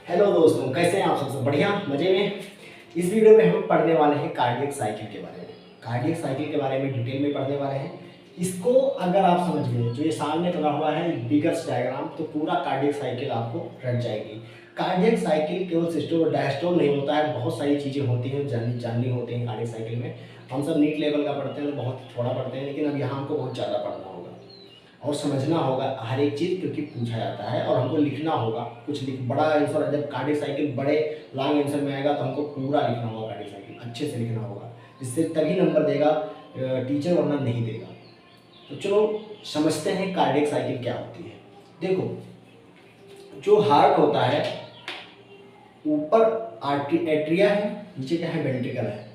Hello दोस्तों, कैसे हैं आप? सब बढ़िया, मजे में। इस वीडियो में हम पढ़ने वाले हैं कार्डियक साइकिल के बारे में। कार्डियक साइकिल के बारे में डिटेल में पढ़ने वाले हैं। इसको अगर आप समझ गए, जो ये सामने बना हुआ है बिगर्स डायग्राम, तो पूरा कार्डियक साइकिल आपको रट जाएगी। कार्डियक साइकिल केवल सिस्टोल और डायस्टोल नहीं होता है, बहुत सारी चीज़ें होती हैं जाननी होती हैं कार्डियक साइकिल में। हम सब नीट लेवल का पढ़ते हैं तो बहुत थोड़ा पढ़ते हैं, लेकिन अब यहाँ हमको बहुत ज़्यादा पढ़ना होगा और समझना होगा हर एक चीज़, क्योंकि पूछा जाता है और हमको लिखना होगा। कुछ बड़ा आंसर, जब कार्डियक साइकिल बड़े लॉन्ग आंसर में आएगा तो हमको पूरा लिखना होगा, कार्डियक साइकिल अच्छे से लिखना होगा, जिससे तभी नंबर देगा टीचर, वरना नहीं देगा। तो चलो समझते हैं कार्डियक साइकिल क्या होती है। देखो, जो हार्ट होता है, ऊपर एट्रिया है, नीचे क्या है, वेंट्रिकल है।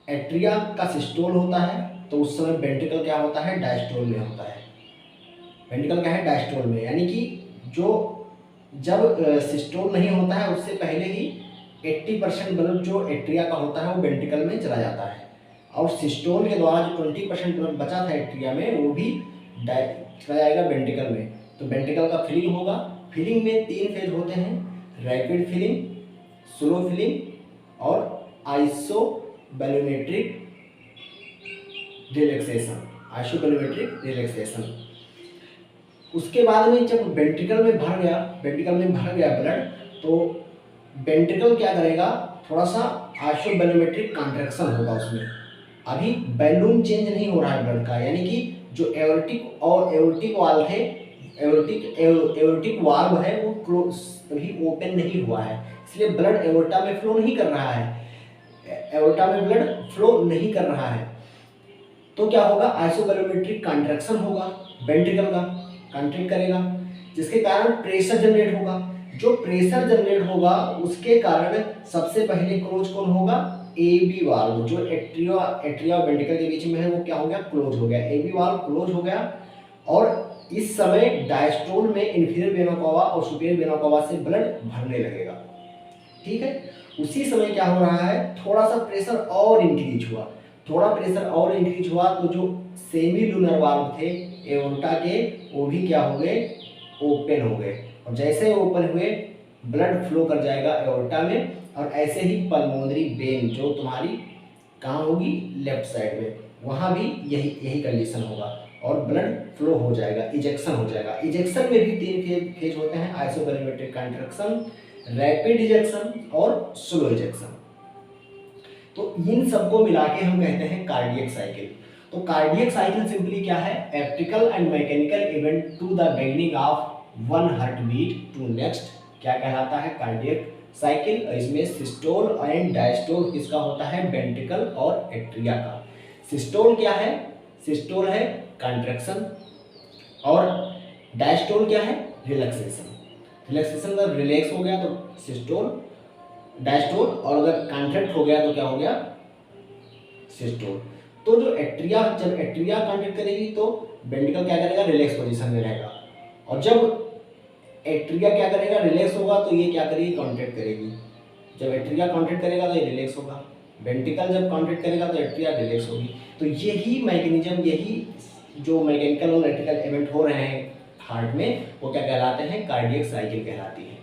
एट्रिया का सिस्टोल होता है तो उस समय वेंट्रिकल क्या होता है, डायस्टोल में होता है। वेंट्रिकल क्या है, डायस्टोल में, यानी कि जो जब सिस्टोल नहीं होता है उससे पहले ही 80% ब्लड जो एट्रिया का होता है वो वेंट्रिकल में चला जाता है, और सिस्टोल के द्वारा जो 20% ब्लड बचा था एट्रिया में वो भी चला जाएगा वेंट्रिकल में। तो वेंट्रिकल का फिलिंग होगा। फिलिंग में 3 फेज होते हैं, रैपिड फिलिंग, स्लो फिलिंग और आइसोबैलोमेट्रिक रिलैक्सेशन। उसके बाद में जब वेंट्रिकल में भर गया ब्लड, तो वेंट्रिकल क्या करेगा, थोड़ा सा आइसोबैलोमेट्रिक कॉन्ट्रैक्शन होगा उसमें। अभी बैलून चेंज नहीं हो रहा है ब्लड का, यानी कि जो एओर्टिक और एओर्टिक वाल्व थे, एओर्टिक वाल्व है वो क्लोज, अभी ओपन नहीं हुआ है, इसलिए ब्लड एओर्टा में फ्लो नहीं कर रहा है। एओर्टा में ब्लड फ्लो नहीं कर रहा है, तो क्या होगा, आइसोबैलोमेट्रिक कॉन्ट्रैक्शन होगा, वेंट्रिकल का कॉन्ट्रैक्ट करेगा, जिसके कारण प्रेशर जनरेट होगा। जो प्रेशर जनरेट होगा उसके कारण सबसे पहले क्लोज कौन होगा, ए बी वाल्व, जो एट्रिया और वेंट्रिकल के बीच में है वो क्या हो गया, क्लोज हो गया, ए बी वाल्व क्लोज हो गया। और इस समय डायस्टोल में इंफीरियर वेना कावा और सुपीरियर वेना कावा से ब्लड भरने लगेगा। ठीक है, उसी समय क्या हो रहा है, थोड़ा सा प्रेशर और इंक्रीज हुआ, तो जो सेमी लूनर वाल्व थे एओर्टा के, वो भी क्या हो गए, ओपन हो गए, और जैसे ओपन हुए ब्लड फ्लो कर जाएगा एओर्टा में, और ऐसे ही पल्मोनरी वेन जो तुम्हारी कहाँ होगी, लेफ्ट साइड में, वहाँ भी यही कंडीशन होगा और ब्लड फ्लो हो जाएगा, इजेक्शन हो जाएगा। इजेक्शन में भी 3 फेज होते हैं, आइसोबैलोमेट्रिक कॉन्ट्रैक्शन, रैपिड इजेक्शन और स्लो इजेक्शन। तो इन सबको मिला के हम कहते हैं कार्डियक साइकिल। तो कार्डियक साइकिल सिंपली क्या है, electrical and mechanical event to the beginning of one heart beat to next, क्या कहलाता है, कार्डियक साइकिल। इसमें सिस्टोल एंड डायस्टोल किसका होता है, वेंट्रिकल और एट्रिया का। सिस्टोल क्या है, सिस्टोल है कॉन्ट्रैक्शन, और डायस्टोल क्या है, रिलैक्सेशन। अगर रिलैक्स हो गया तो सिस्टोल, डायस्टोल, और अगर कॉन्ट्रैक्ट हो गया तो क्या हो गया, सिस्टोल। तो जो एट्रिया, जब एट्रिया कॉन्ट्रैक्ट करेगी तो वेंट्रिकल क्या करेगा, रिलैक्स पोजीशन में रहेगा, और जब एट्रिया क्या करेगा, रिलैक्स होगा, तो ये क्या करेगी, कॉन्ट्रैक्ट करेगी। जब एट्रिया कॉन्ट्रैक्ट करेगा तो ये रिलैक्स होगा, वेंट्रिकल जब कॉन्ट्रैक्ट करेगा तो एट्रिया रिलैक्स होगी। तो यही मैकेनिज्म, यही जो मैकेनिकल और इलेक्ट्रिकल इवेंट हो रहे हैं हार्ट में, वो क्या कहलाते हैं, कार्डियक साइकिल कहलाती है।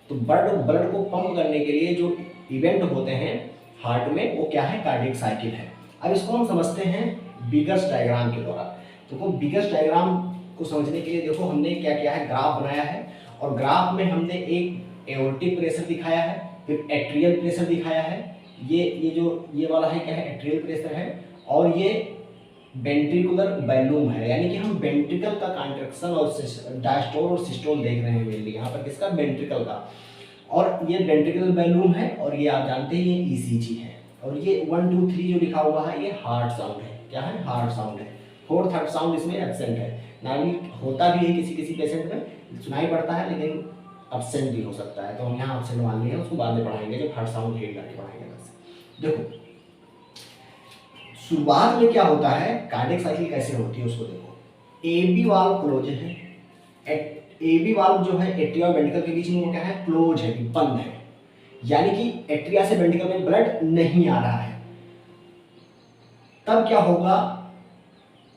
तो ब्लड को पंप करने के लिए जो इवेंट होते हैं हार्ट में, वो क्या है, कार्डियक साइकिल है। अब इसको हम समझते हैं बिगर्स डायग्राम के द्वारा। तो बिगर्स डायग्राम को समझने के लिए देखो, हमने क्या किया है, ग्राफ बनाया है, और ग्राफ में हमने एक एओर्टिक प्रेशर दिखाया है, फिर एट्रियल प्रेशर दिखाया है। ये वाला है क्या है, एट्रियल प्रेशर है, और ये वेंट्रिकुलर बैलूम है, यानी कि हम वेंट्रिकल का कॉन्ट्रैक्शन और डायस्टोल और सिस्टोल देख रहे हैं मेनली यहाँ पर, किसका, वेंट्रिकल का। और ये वेंट्रिकुलर बैलूम है, और ये आप जानते हैं ये ईसीजी है, और ये 1 2 3 जो लिखा हुआ है ये हार्ट साउंड है। क्या है, हार्ट साउंड है। फोर्थ थर्ड साउंड इसमें एब्सेंट है, नॉर्मली होता भी है किसी पेशेंट में सुनाई पड़ता है, लेकिन एब्सेंट भी हो सकता है, तो हम यहाँ एब्सेंट मान लिए, उसको बाद में पढ़ाएंगे जब हार्ट साउंड हेड करके पढ़ाएंगे। बस देखो, शुरुआत में क्या होता है, कार्डियक साइकिल कैसे होती है उसको देखो। ए बी वाल्व क्लोज है, ए बी वाल्व जो है एट्रिया और वेंट्रिकल के बीच में वो क्या है, क्लोज है, बंद है, यानी कि एट्रिया से वेंट्रिकल में ब्लड नहीं आ रहा है। तब क्या होगा,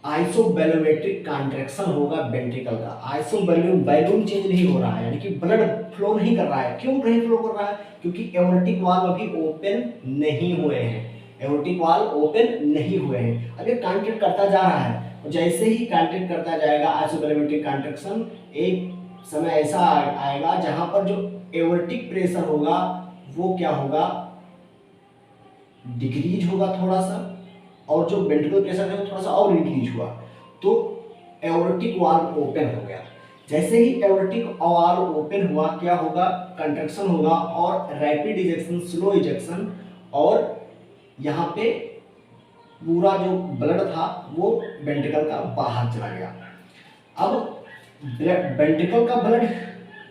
आइसोबैलोमेट्रिक कॉन्ट्रैक्शन होगा वेंट्रिकल का। आइसोबैलून, बैलून चेंज नहीं हो रहा है, यानी कि ब्लड फ्लो नहीं कर रहा है। क्यों नहीं फ्लो कर रहा है? क्योंकि एओर्टिक वाल्व अभी ओपन नहीं हुए हैं, एओर्टिक वाल्व ओपन नहीं हुए हैं। अब ये कॉन्ट्रैक्ट करता जा रहा है, और जैसे ही कॉन्ट्रैक्ट करता जाएगा आइसोबैलोमेट्रिक कॉन्ट्रैक्शन, एक समय ऐसा आएगा जहां पर जो एओर्टिक प्रेशर होगा वो क्या होगा, डिक्रीज होगा थोड़ा सा, और जो वेंट्रिकुलर प्रेशर है वो थोड़ा सा और इंक्रीज हुआ, तो एओर्टिक वाल्व ओपन हो गया। जैसे ही एओर्टिक वाल्व ओपन हुआ क्या होगा, कंट्रैक्शन होगा और रैपिड इजेक्शन, स्लो इजेक्शन, और यहाँ पे पूरा जो ब्लड था वो वेंट्रिकल का बाहर चला गया। अब वेंट्रिकल का ब्लड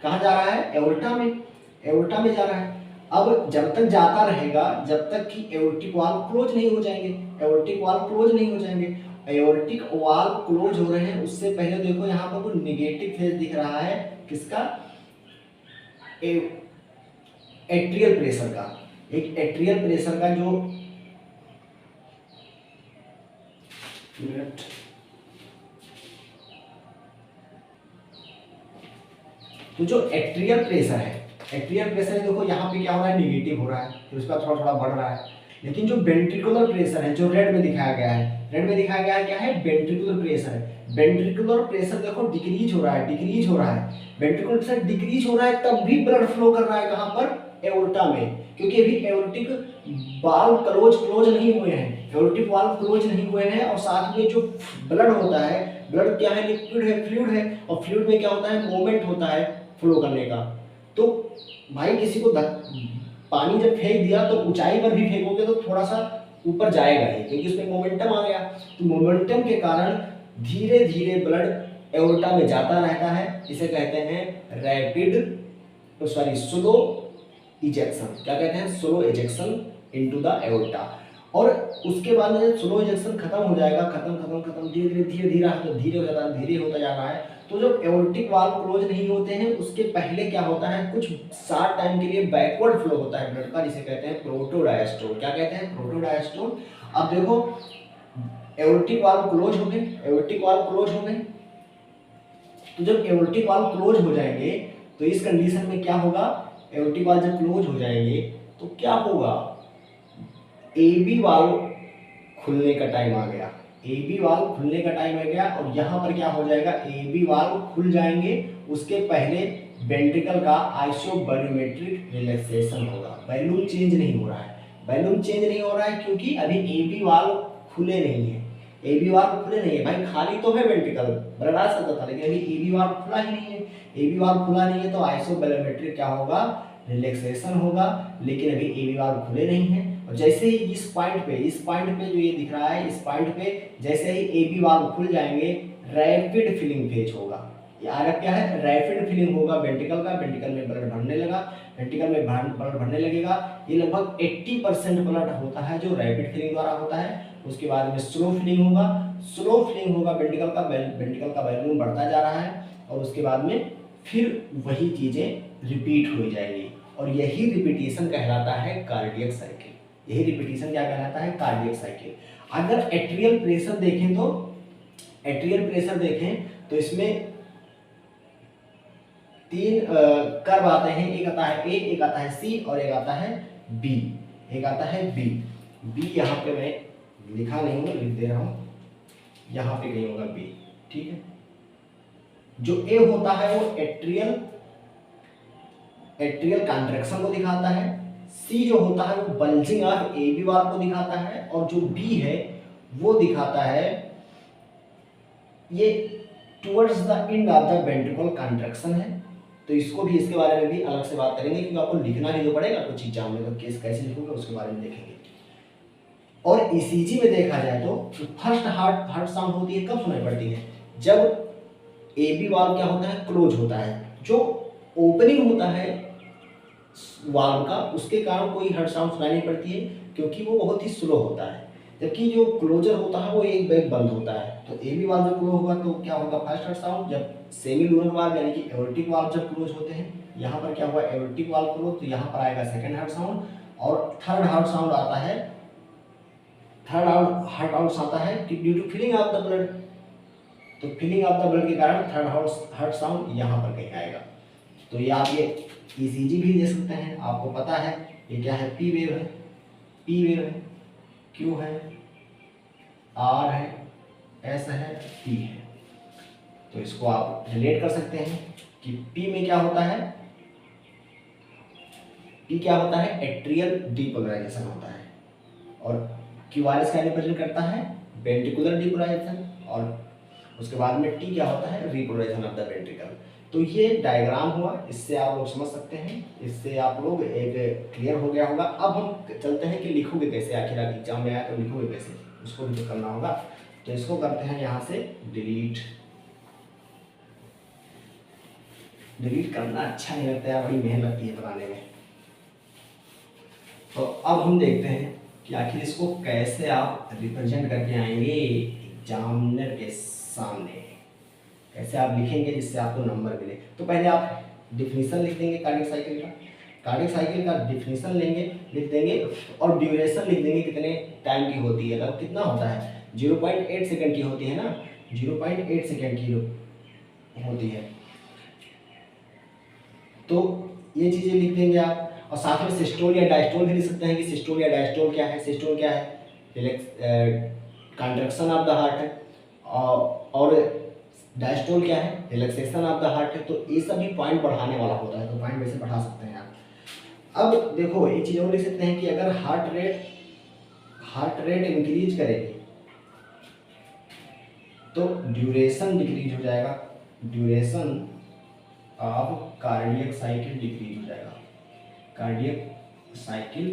कहाँ जा रहा है, एओर्टा में, एओर्टा में जा रहा है। अब जब तक जाता रहेगा जब तक कि एओर्टिक वाल्व क्लोज नहीं हो जाएंगे, एओर्टिक वाल्व क्लोज नहीं हो जाएंगे। एओर्टिक वाल्व क्लोज हो रहे हैं उससे पहले देखो यहाँ पर कोई निगेटिव फेज दिख रहा है, किसका, एट्रियल प्रेशर का। एक एट्रियल प्रेशर का जो तो जो एट्रियल प्रेशर है, एट्रियल प्रेशर देखो यहाँ पे क्या हो रहा है, निगेटिव हो रहा है, फिर उसका थोड़ा थोड़ा बढ़ रहा है। लेकिन जो वेंट्रिकुलर प्रेशर है, जो रेड में दिखाया गया है, रेड में दिखाया गया है क्या है, वेंट्रिकुलर प्रेशर है। वेंट्रिकुलर प्रेशर देखो डिक्रीज हो रहा है, डिक्रीज हो रहा है। वेंट्रिकुलर प्रेशर डिक्रीज हो रहा है तब भी ब्लड फ्लो कर रहा है कहाँ पर, एओर्टा में, क्योंकि अभी एओर्टिक वाल्व क्लोज नहीं हुए हैं, एओर्टिक वाल्व क्लोज नहीं हुए हैं। और साथ में जो ब्लड होता है, ब्लड क्या है, लिक्विड है, फ्लूइड है, और फ्लूइड में क्या होता है, मूवमेंट होता है फ्लो करने का। तो भाई किसी को पानी जब फेंक दिया तो ऊंचाई पर भी फेंकोगे तो थोड़ा सा ऊपर जाएगा ही, क्योंकि उसमें मोमेंटम आ गया। तो मोमेंटम के कारण धीरे धीरे ब्लड एओर्टा में जाता रहता है, इसे कहते हैं रैपिड, सॉरी स्लो इजेक्शन। क्या कहते हैं, slow ejection into the aorta. और उसके बाद में जब स्लो इजेक्शन खत्म हो जाएगा, खत्म धीरे धीरे धीरे होता जा रहा है। तो जब एओर्टिक वाल्व क्लोज नहीं होते हैं उसके पहले क्या होता है, कुछ शॉर्ट टाइम के लिए बैकवर्ड फ्लो होता है ब्लड का, जिसे कहते हैं प्रोटोडायस्टोल। क्या कहते हैं, प्रोटोडायस्टोल। अब देखो एओर्टिक वाल्व क्लोज हो गए, एओर्टिक वाल्व क्लोज हो गए, तो जब एओर्टिक वाल्व क्लोज हो जाएंगे तो इस कंडीशन में क्या होगा, एओर्टिक वाल्व जब क्लोज हो जाएंगे तो क्या होगा, एबी वाल्व खुलने का टाइम आ गया, एबी वाल्व खुलने का टाइम आ गया। और यहाँ पर क्या हो जाएगा, एबी वाल्व खुल जाएंगे, उसके पहले वेंट्रिकल का आइसोबैलोमेट्रिक रिलैक्सेशन होगा। बैलून चेंज नहीं हो रहा है, बैलून चेंज नहीं हो रहा है क्योंकि अभी एबी वाल्व खुले नहीं है, एबी वाल्व खुले नहीं है। भाई खाली तो है वेंट्रिकल, ब्लड आ सकता था, लेकिन अभी एबी वाल्व खुला ही नहीं है। एबी वाल्व खुला नहीं है तो आइसोबैलोमेट्रिक क्या होगा, रिलैक्सेशन होगा, लेकिन अभी एबी वाल्व खुले नहीं है। और जैसे ही इस पॉइंट पे जो ये दिख रहा है, इस पॉइंट पे जैसे ही एबी वाल्व खुल जाएंगे रैपिड फिलिंग फेज होगा। ये आगे क्या है, रैपिड फिलिंग होगा वेंट्रिकल का, वेंट्रिकल में ब्लड भरने लगा, वेंट्रिकल में ब्लड भरने लगेगा। ये लगभग 80% ब्लड होता है जो रैपिड फिलिंग द्वारा होता है। उसके बाद में स्लो फिलिंग होगा, स्लो फिलिंग होगा वेंट्रिकल का, वेंट्रिकल का वॉल्यूम बढ़ता जा रहा है, और उसके बाद में फिर वही चीजें रिपीट हो जाएगी। और यही रिपीटेशन कहलाता है कार्डियक साइकिल। यही रिपीटेशन क्या कहलाता है, कार्डियक साइकिल। अगर एट्रियल प्रेशर देखें तो, एट्रियल प्रेशर देखें तो इसमें तीन कर्व आते हैं, एक आता है ए, एक आता है सी, और एक आता है बी, एक आता है बी। बी यहाँ पे मैं लिखा नहीं हूँ, लिख दे रहा हूँ, यहाँ पे कहीं होगा बी, ठीक है। जो ए होता है वो एट्रियल कॉन्ट्रैक्शन को दिखाता है, सी जो होता है वो बल्जिंग ऑफ एबी वाल्व को दिखाता है, और जो बी है वो दिखाता है ये towards the end of the ventricle contraction है। तो इसको भी, इसके बारे में भी अलग से बात करेंगे, क्योंकि आपको लिखना नहीं तो पड़ेगा कुछ एग्जाम में, तो केस कैसे लिखोगे उसके बारे में देखेंगे। और ईसीजी में देखा जाए तो फर्स्ट हार्ट साउंड होती है कब सुनाई पड़ती है, जब एबी वाल्व क्या होता है, क्लोज होता है। जो ओपनिंग होता है वाल्व का उसके कारण कोई हार्ट साउंड सुनाई नहीं पड़ती है, क्योंकि वो बहुत ही स्लो होता है। जबकि जो क्लोजर होता है वो एक बैग बंद होता है। तो एबी वाल्व जब क्लोज होगा तो क्या होगा, फर्स्ट हार्ट साउंड। जब सेमी लूनर वाल्व यानी कि एओर्टिक वाल्व जब क्लोज होते हैं, यहाँ पर क्या हुआ, एओर्टिक वाल्व क्लोज, तो यहाँ पर आएगा सेकंड हार्ट साउंड। और थर्ड हार्ट साउंड आता है, थर्ड हार्ट आता है due to filling of the blood. तो फिलिंग ऑफ द ब्लड के कारण थर्ड हार्ट साउंड यहाँ पर कहीं आएगा। तो ये आप ये ईसीजी भी दे सकते हैं, आपको पता है ये क्या है, पी वेव है, पी वेव है, क्यू है, आर है, एस है, टी है। तो इसको आप रिलेट कर सकते हैं कि पी में क्या होता है, पी क्या होता है, एट्रियल डीपोलराइजेशन होता है, और क्यूआरएस क्या रिप्रेजेंट करता है, वेंट्रिकुलर डीपोलराइजेशन, और उसके बाद में टी क्या होता है, रिपोलराइजेशन ऑफ द वेंट्रिकल। तो ये डायग्राम हुआ, इससे आप लोग समझ सकते हैं, इससे आप लोग एक क्लियर हो गया होगा। अब हम चलते हैं कि लिखोगे कैसे, आखिर एग्जाम में आया तो लिखोगे कैसे, उसको भी तो करना होगा। तो इसको करते हैं यहाँ से डिलीट, डिलीट करना अच्छा नहीं लगता है, बड़ी मेहनत लगती है बनाने में। तो अब हम देखते हैं कि आखिर इसको कैसे आप रिप्रेजेंट करके आएंगे एग्जामिनर के सामने, कैसे आप लिखेंगे जिससे आपको नंबर मिले। तो पहले आप डिफिनीशन लिख देंगे कार्डियक साइकिल का, कार्डियक साइकिल का डिफिनीशन लेंगे, लिख देंगे, और ड्यूरेशन लिख देंगे कितने टाइम की होती है, मतलब कितना होता है, 0.8 सेकेंड की होती है ना, 0.8 सेकेंड की होती है। तो ये चीज़ें लिख देंगे आप, और साथ में सिस्टोल या डायस्टोल भी लिख सकते हैं कि सिस्टोल या डायस्टोल क्या है। सिस्टोल क्या है, कॉन्ट्रैक्शन ऑफ द हार्ट है, और डायस्टोल क्या है, रिलैक्सेशन ऑफ द हार्ट है। तो ये सभी पॉइंट बढ़ाने वाला होता है, तो पॉइंट वैसे बढ़ा सकते हैं आप। अब देखो एक चीज़ और लिख सकते हैं कि अगर हार्ट रेट इंक्रीज करेगी तो ड्यूरेशन डिक्रीज हो जाएगा, duration of cardiac cycle decrease हो जाएगा, कार्डियक साइकिल